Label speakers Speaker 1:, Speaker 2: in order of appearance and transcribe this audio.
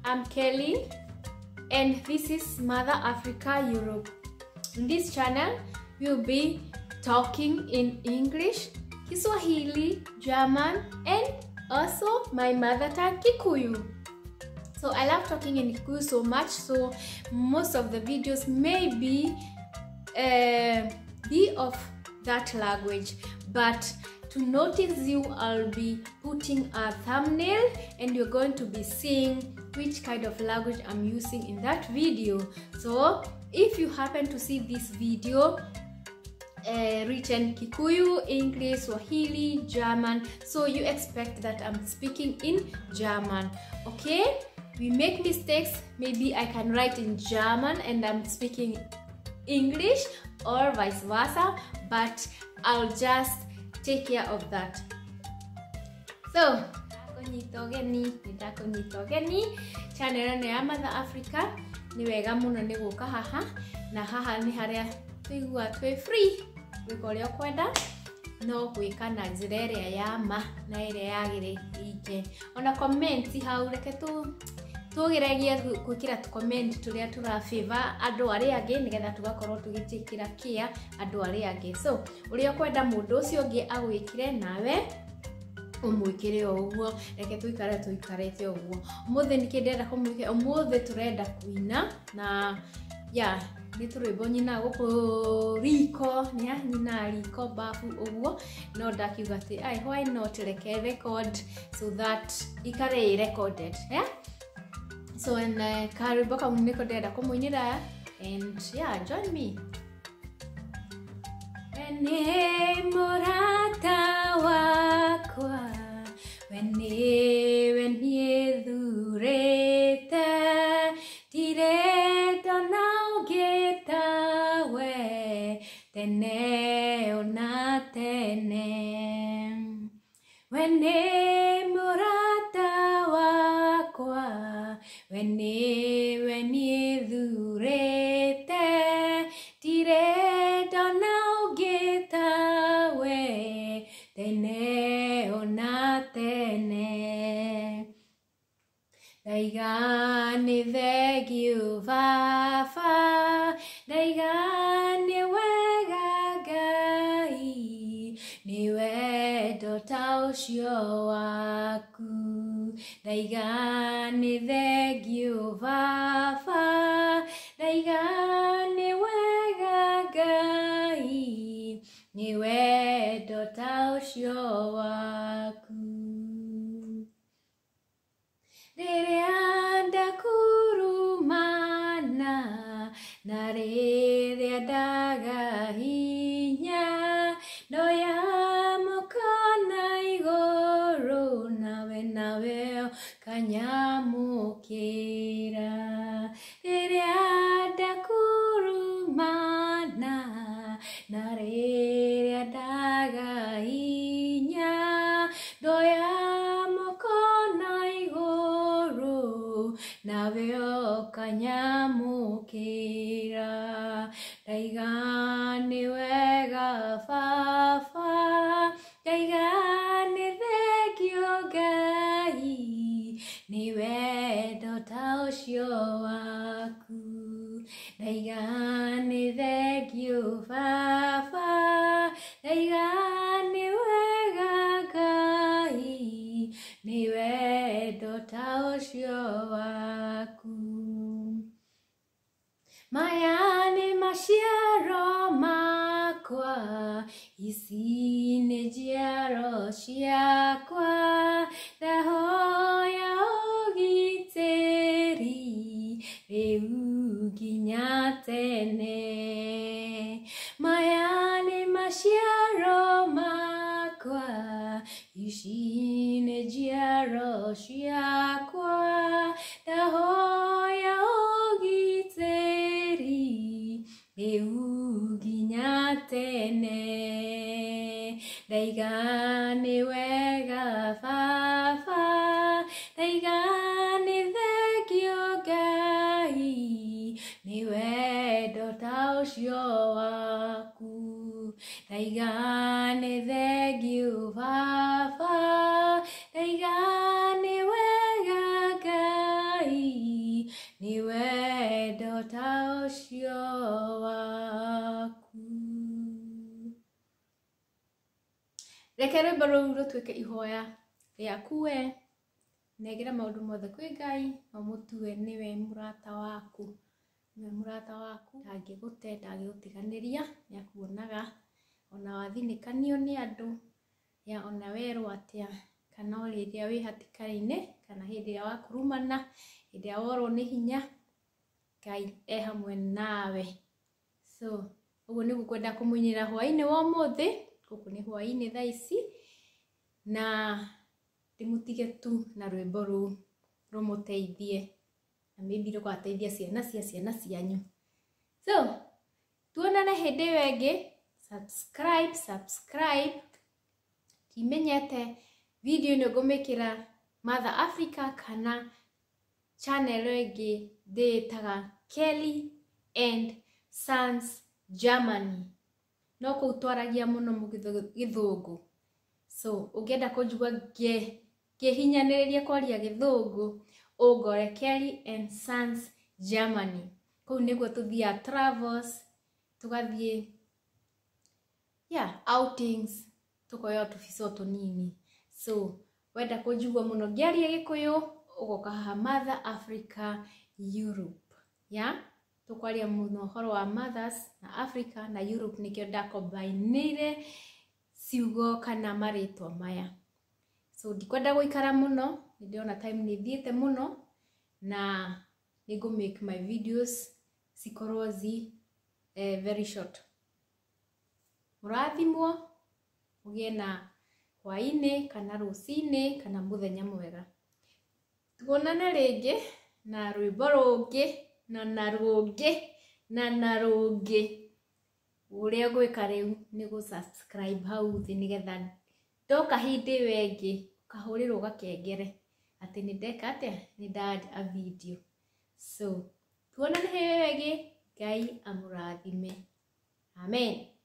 Speaker 1: I'm Kelly and this is Mother Africa Europe. In this channel, we'll be talking in English, Kiswahili, German, and also my mother tongue Kikuyu. So I love talking in Kikuyu so much, so most of the videos may be of that language, but to notice you, I'll be putting a thumbnail and you're going to be seeing which kind of language I'm using in that video. So if you happen to see this video written Kikuyu, English, Swahili, German, so you expect that I'm speaking in German. Okay, we make mistakes, maybe I can write in German and I'm speaking English or vice versa, but I'll just take care of that. So channel ya Mother Africa ni wega muno ni guka haha na haha ni haria tuigua twi free gwika uria kwenda no gwika na njira iria ya ma na iria yagirite. Ona comment hau reke tugiragie gwikira comment turia tura favor andu aria angi nigetha tugakorwo tugitikira kia andu aria angi. So uria kwenda mundu ucio ungi agwikire nawe umwikire uguo, reke tuikarete uguo. Umuthe nikindenda kumwikira, umuthe turenda kuina na ya ni turwimbo nyina guku riko nyina riko bafu uguo, no ndakiuga ati why not reke record so that ikare recorded, yeah. So and karibu kama niko ndenda kumuinira and yeah, join me. Wene murata wakwa, wene dhureta, direto naugeta we, tene ona tene. Wene murata wakwa, wene dhureta, direto naugeta we, tene ona tene. Daigani thegiu vafa, daigani wega gai, ni wedo taushio waku. Daigani thegiu vafa, daigani wega gai, ni wedo taushio waku. Rereanda kurumana, na rereadaga hinya, noya mokana igoro, nawe kanyamukira. Rereanda kurumana, na rereadaga hinya, noya naveo kanyamukira. Daigani wega fafa, daigani thegio gai, ni wedo taushio waku. Daigani thegio fafa, daigani wega gai, ni wedo taushio waku. Mayane mashiaro makwa, isi nejiaro shiakwa, dahoya ogiteri, reugi nyatene. Mayane mashiaro makwa, isi nejiaro shiakwa, dahoya ogiteri, reugi nyatene. Daigani wega fafa, daigani thegio gai, ni wedo taushio waku. Daigani thegio fafa, daigani wega gai, reke rwimbo rũu rũtuĩke ihoya rĩaku we negera maũndũ mothe kwĩ Ngai na mũtue niwe mũrata waku ndangĩgũte ndangĩgũtiganĩria nĩakuonaga ona wathinĩkanio nĩ andũ ya ona werwo atĩa kana rĩrĩa wĩ hatĩka-inĩ kana hĩndĩ ĩrĩa wakurumana hĩndĩ ĩrĩa worwo nĩ hinya Ngai hamwe nawe. So ũguo nĩguo kwenda kũmũinĩra hwaĩ-inĩ wa ũmũthĩ, gũkũ nĩ hwaĩ-inĩ thaa ici, na ndĩmũtige tu na rwĩmbo rũu rũmũteithie na maybe rũgateithia ciana cianyu. So tuonane hĩndĩ ĩyo ĩngĩ. Subscribe kimenyete video ĩno ngũmĩkĩra Mother Africa kana channel ĩngĩ ndĩtaga Kelly and Sons Germany, no kũu twaragia mũno gĩthũngũ. So ũngĩenda kũnjigua ngĩhinyanĩrĩria kwaria gĩthũngũ ũngore Kelly and Sons Germany. Kũu nĩguo tũthiaga travels, tũgathiĩ outings, tukoya tũbico tũnini. So wenda kũnjigua mũno ngĩaria Gĩkũyũ ũgoka haha Mother Africa Europe. Tukwaria mũno ũhoro wa mothers na Africa na Europe, nĩkĩo ndakombainĩire ciugo kana marĩtwa maya. So ndikwenda gũikara mũno, nĩndĩrona time nĩthiĩte mũno na nĩngũ make my videos cikorwo very short. Mũrathimwo, mũgĩe na hwaĩ-inĩ kana rũcinĩ kana mũthenya mwega. Tuonane rĩngĩ na rwĩmbo rũngĩ na rũngĩ. Ũrĩa ngwĩka rĩu nĩ gũ subscribe hau thĩ, nĩgetha ndoka hĩndĩ ĩyo ĩngĩ ũkahũrĩrwo gakengere atĩ nĩndeka atĩa, nĩnda a video. So tuonane hĩndĩ ĩyo ĩngĩ, Ngai amũrathime. Amen.